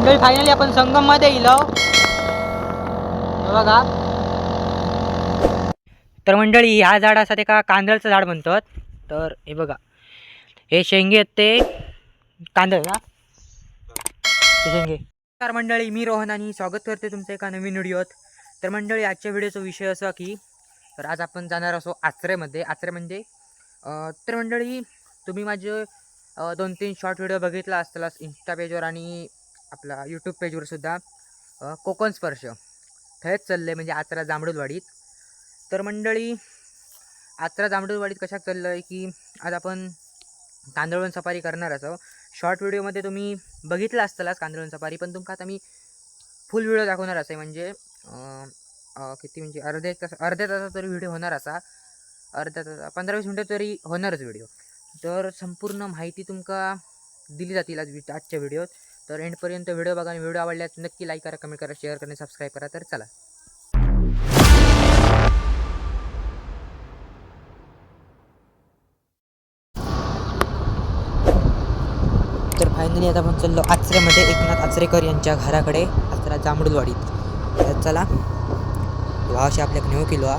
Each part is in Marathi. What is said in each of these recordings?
मंडळी फायनली आपण संगम मध्ये इलो बघा. तर मंडळी ह्या झाड असं ते का कांदळचं झाड म्हणतात. तर हे बघा हे शेंगे आहेत ते कांदळ ना ते शेंगे. तर मंडळी मी रोहन आणि स्वागत करते तुमचं एका नवीन व्हिडिओत. तर मंडळी आजच्या व्हिडिओचा विषय असा की तर आज आपण जाणार असो आचरेमध्ये. आचरे म्हणजे तर मंडळी तुम्ही माझे 2-3 शॉर्ट व्हिडिओ बघितला असताल इंस्टा पेजवर आणि आपला यूट्यूब पेजवर सुद्धा. कोकण स्पर्श थेट चालले म्हणजे आचरा जांभळूलवाडीत. तर मंडळी आचरा जांभळूलवाडीत कशाक चाललं आहे की आज आपण कांदळवन सफारी करणार असो. शॉर्ट व्हिडिओमध्ये तुम्ही बघितलं असतालच कांदळवन सफारी, पण तुमका आता मी फुल व्हिडिओ दाखवणार असे म्हणजे किती म्हणजे अर्ध्या तासा तरी व्हिडिओ होणार असा. अर्ध्या तास 15-20 मिनटं तरी होणारच व्हिडिओ. तर संपूर्ण माहिती तुमका दिली जातील आजच्या व्हिडिओत. तर एंडपर्यंत व्हिडिओ बघा आणि व्हिडिओ आवडल्यास नक्की लाईक करा, कमेंट करा, शेअर करा, सबस्क्राईब करा. तर चला. तर फायनली आता आपण चाललो आचऱ्यामध्ये एकनाथ आचरेकर यांच्या घराकडे, आचरा जांभळूलवाडीत. तर चला भावाशी आपल्याकडे नेऊ किलो.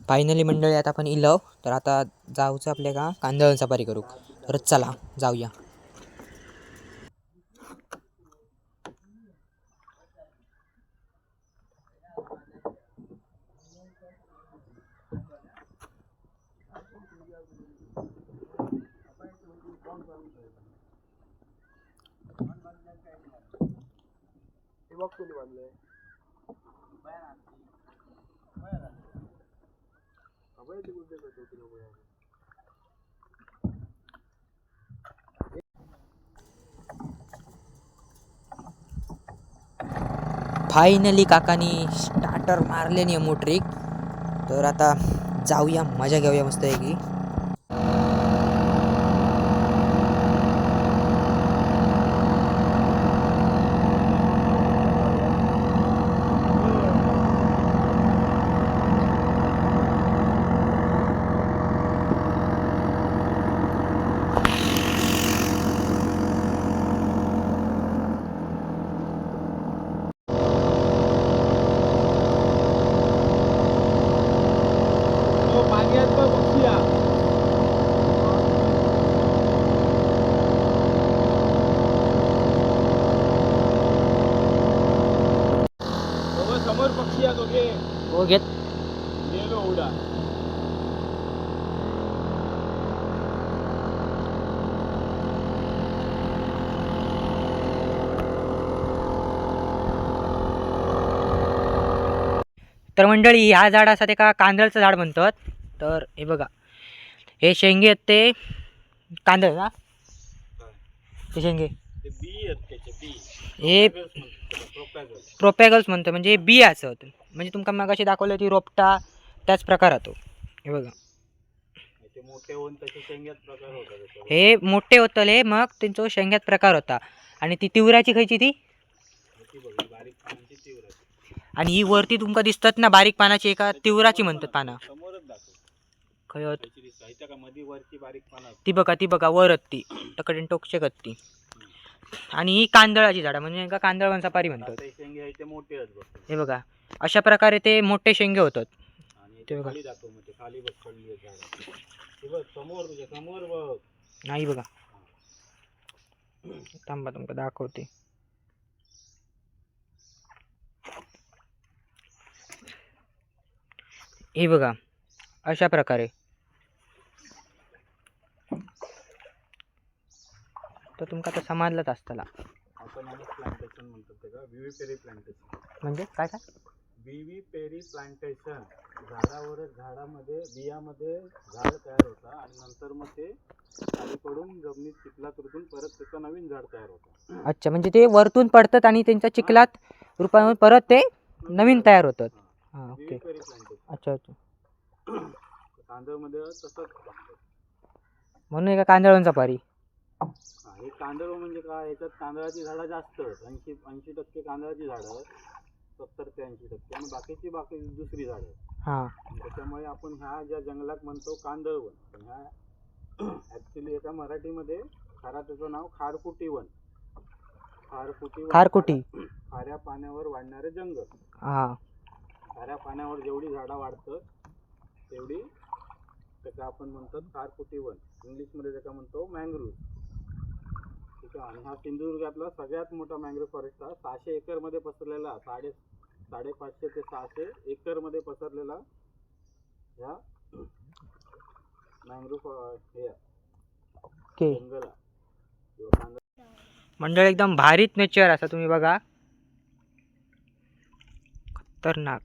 फायनली मंडळी आता आपण इलो. तर आता जाऊचं आपल्या का कांदळवन सफारी करू. तर चला जाऊया. फायनली काकानी स्टार्टर मारले नाही मोटरिक. तर आता जाऊया, मजा घेऊया मस्त आहे की. समोर पक्षी आहे दोघे हो घेत. गेलो उडा. तर मंडळी ह्या झाड असं ते का कांदळचं झाड म्हणतात. तर हे बघा हे शेंगे आहेत ते कांदळ ना ते शेंगे. बी आहेत त्याचे बी. हे प्रोपॅगल्स म्हणतो म्हणजे बी असं. म्हणजे तुमका मगाशी दाखवलं ती रोपटा त्याच प्रकारात तो. हे बघा ते मोठे होऊन त्याचे शेंग्यात प्रकार होतात. हे मोठे होतले मग त्यांचा शेंग्यात प्रकार होता. आणि ती तिवराची खायची ती बारीक पानांची तीव्र. आणि ही वरती तुमका दिसतात ना बारीक पानाची एका तिवराची म्हणतात पाना. समोरच दाखव खय होत साहित्य का मध्ये वरची बारीक पानं ती बघा वरत ती टकडीन टोकशेकत ती. आणि ही कांदळाची झाडं म्हणजे का कांदळवन सफारी म्हणतात. शेंगे ते मोठे आहेत बघ. हे बघा अशा प्रकारे ते मोठे शेंगे होतात. आणि ते खाली दाखव मग ते खाली बघ पडली आहे झाड. हे बघ समोर तुझ्या समोर बघ. नाही बघा थांबा तुमका दाखवते. हे बघा अशा प्रकारे. तर तुमका आता समजलंच असताला. आपण प्लांटेशन म्हणतो त्याला विविपेरी प्लांटेशन. म्हणजे काय काय विविपेरी प्लांटेशन. झाडामध्ये बियामध्ये झाड तयार होतं आणि नंतर मग ते खाली पडून जमिनीत चिखलात रुतून परत त्याचं नवीन झाड तयार होतं. अच्छा म्हणजे ते वरतून पडतात आणि त्यांच्या चिखलात रूपाने परत ते नवीन तयार होतात. हां ओके. Vivipary plantation. अच्छा अच्छा. कांदळमध्ये तसंच म्हणून एका कांदळवन सफारी. हे कांदळ म्हणजे काय, याच्यात तांदळाची झाडं जास्त 80% कांदळाची झाडं, 70 ते 80% आणि बाकी दुसरी झाडं. हां त्याच्यामुळे आपण ह्या ज्या जंगलात म्हणतो कांदळवन, पण ह्या ॲक्च्युली एका मराठीमध्ये खरा त्याचं नाव खारफुटी वन. खारकुटी. खाऱ्या पाण्यावर वाढणारे जंगल. हा. खाऱ्या पाण्यावर जेवढी झाडं वाढतात तेवढी त्याला आपण म्हणतात खारफुटी वन. इंग्लिशमध्ये त्याला म्हणतो मँग्रोव्ह. ठीक आहे. आणि हा सिंधुदुर्गातला सगळ्यात मोठा मँग्रोव्ह फॉरेस्ट हा 600 एकरमध्ये पसरलेला. 550 ते 600 एकरमध्ये पसरलेला ह्या मँग्रोव्ह हे ओके. जंगल मंडळ एकदम भारीच नेचर असा तुम्ही बघा. खतरनाक.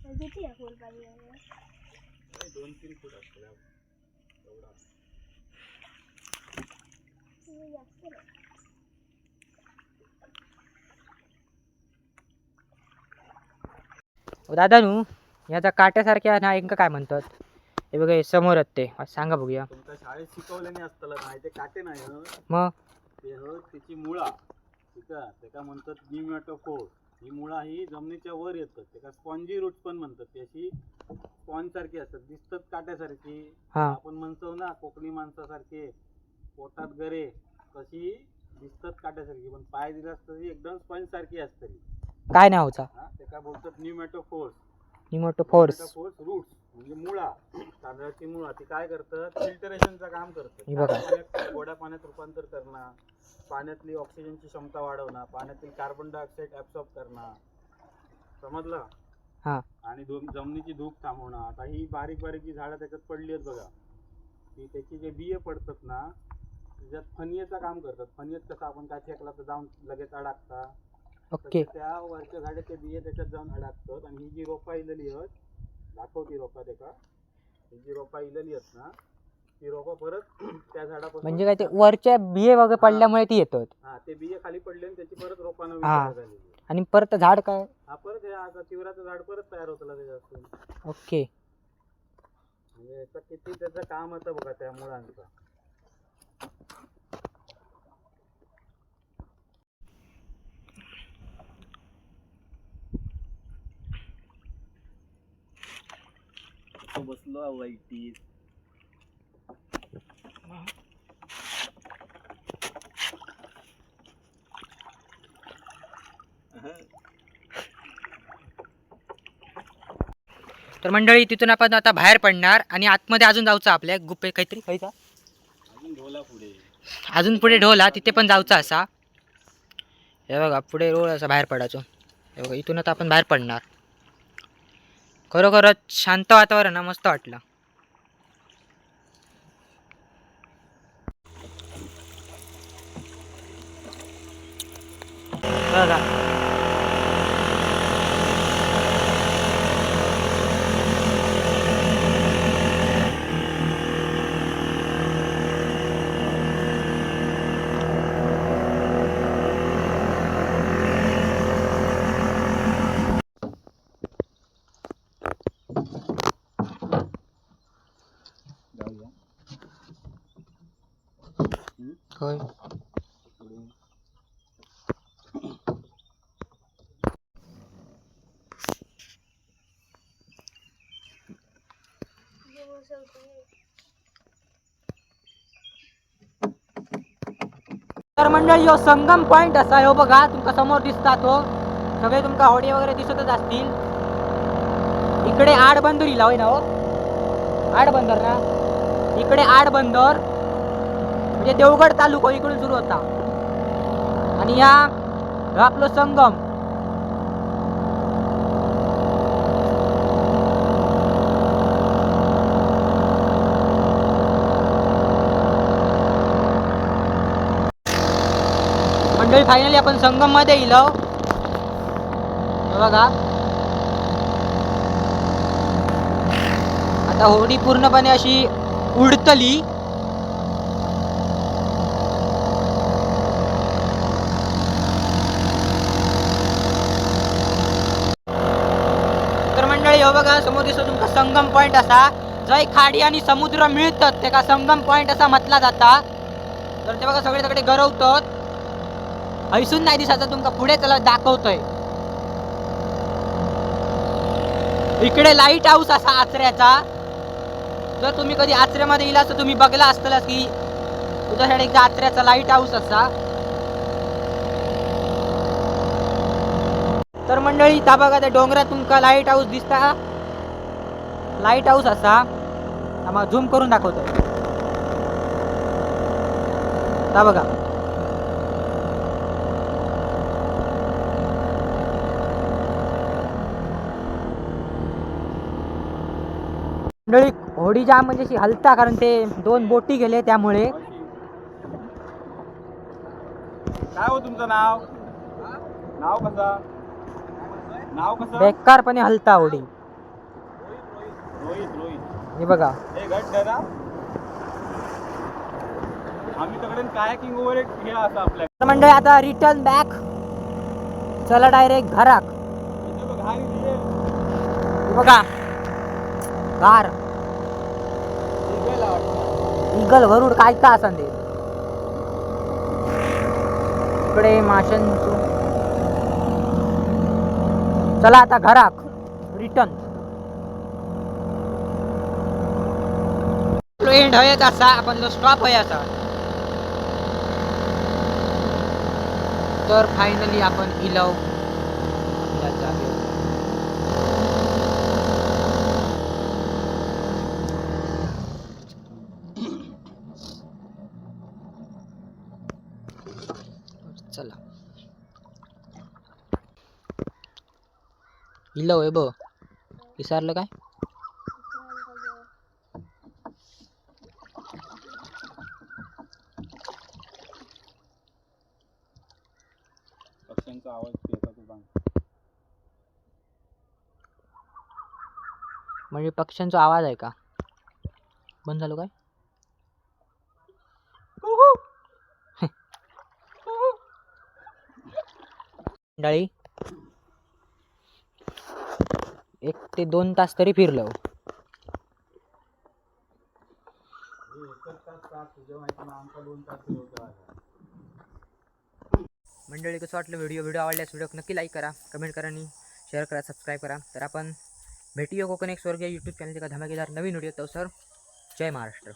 किती 2-3 फूट असतो एवढा. दादानू याचा काट्यासारख्या ना इंका काय म्हणतात? हे बघा हे समोर आहेत ते सांगा बघूया. तुमच्या शाळेत शिकवल्याने असताना नाही ते काटे नाही हं. मग ते त्याची मुळा. ठीक आहे. त्याला म्हणतात न्यूमॅटोफोर. ही मुळा ही जमिनीच्या वर येतात. त्याला स्पॉन्जी रूट्स पण म्हणतात. त्याची स्पॉन्ज सारखी असतात. दिसतात काट्यासारखी. आपण म्हणतो ना कोकणी माणसासारखे पोटात गरे तशी दिसतात काट्यासारखी, पण पाय दिला असतं ती एकदम स्पंज सारखी असते. काय नाव होता? ते काय बोलतात न्यूमॅटोफोर्स. न्यूमॅटोफोर्स रूट्स म्हणजे मुळा. तांदळाची मुळा ती काय करतात? फिल्टरेशनचं काम करतात. गोड्या पाण्यात रूपांतर करणं, पाण्यातली ऑक्सिजनची क्षमता वाढवणं, पाण्यातील कार्बन डायऑक्साईड ऍब्सॉर्ब करणं. समजलं? हा. आणि जमिनीची धूप थांबवणं. आता ही बारीक बारीक जी झाडं त्याच्यात पडली आहेत बघा, ती त्याची जे बिये पडतात ना त्याच्यात फणीचं काम करतात. फणीत कसं आपण काय फेकला तर जाऊन लगेच अडकता. ओके. त्या वरच्या झाडाचे बिये त्याच्यात जाऊन अडकतात. आणि ही जी रोपा इलेली आहेत, दाखवती रोपा त्याका, ही जी रोपा इलेली आहेत ना ती रोपा परत त्या झाडापासून म्हणजे काय ते वरच्या बिये वगैरे पडल्यामुळे ती येतात. हा, ते बिये खाली पडले आणि त्याची परत रोपानं तयार झालेली. आणि परत झाड काय? हा, परत हे तिवराचं झाड परत तयार होतं त्याच्यापासून. ओके. म्हणजे याचं किती त्याचं काम होतं बघा त्या मुळांचं. बसलो वाईटी. तर मंडळी तिथून आपण आता बाहेर पडणार आणि आतमध्ये अजून जाऊचं आपल्या गुप्पे काहीतरी खायचा. अजून ढोला पुढे. अजून पुढे ढोला तिथे पण जाऊचा असा. हे बघा पुढे रोड असा बाहेर पडायचो. हे बघा इथून आता आपण बाहेर पडणार. खरोखरच शांत वातावरण ना, मस्त वाटलं. बघा होय. तर मंडळी यो संगम पॉइंट असा हो बघा, तुमका समोर दिसता तो. सगळे तुमका होडी वगैरे दिसतच असतील. इकडे आडबंदर इला होय ना हो, आडबंदर ना. इकडे आडबंदर म्हणजे देवगड तालुका इकडून सुरू होता. आणि या आपलं संगम. मंडळी फायनली आपण संगम मध्ये इलो बघा. आता होडी पूर्णपणे अशी उडतली. तर मंडळी हो बघा समोर दिसतो तुमका संगम पॉइंट असा, जय खाडी आणि समुद्र मिळतात ते का संगम पॉइंट असा म्हटला जाता. तर ते बघा सगळे सगळे गरवतात. हैसून नाही दिसायचं तुमका, पुढे त्याला दाखवतोय. इकडे लाईट हाऊस असा आचऱ्याचा, जर तुम्ही कधी आचऱ्यामध्ये येला तर तुम्ही बघला असतालच की तुझ्याकडे एकदा आचऱ्याचा लाईट हाऊस असा. तर मंडळी ता बघा त्या डोंगरात तुमका लाईट हाऊस दिसता. लाईट हाऊस असा आम्हाला झूम करून दाखवतो. ता बघा मंडळी होडी जाम म्हणजे अशी हलता कारण ते 2 बोटी गेले त्यामुळे. काय हो तुमचं नाव? नाव कसं? नाव कसं? बेकारपणे हलता होडी. रोहित रोहित. हे बघा हे घट जरा. आम्ही तिकडे कायाकिंग ओव्हर एक खेळ असा आपल्या. तर मंडळी आता रिटर्न बॅक. चला डायरेक्ट घराक. हे बघा कार इगल वरुड काय का असा ते इकडे माशांचं. चला आता घराक रिटर्न. एंड होयत असा आपण जो स्टॉप होय असा. तर फायनली आपण इलव आपल्या जागेवर. चला इलव आहे बघ. विसरलं काय? पक्ष्यांचा आवाज येतो तुझा. म्हणजे पक्ष्यांचा आवाज आहे का? बंद झालो काय? डाळी 1 ते 2 तास तरी फिरलो. मंडळी कसं वाटलं व्हिडिओ आवडल्यास व्हिडिओ नक्की लाईक करा, कमेंट करा आणि शेअर करा, सबस्क्राईब करा. तर आपण भेटूया कोकण एक स्वर्ग यूट्यूब चॅनलचे का धमाकेदार नवीन व्हिडिओ. तो सर जय महाराष्ट्र.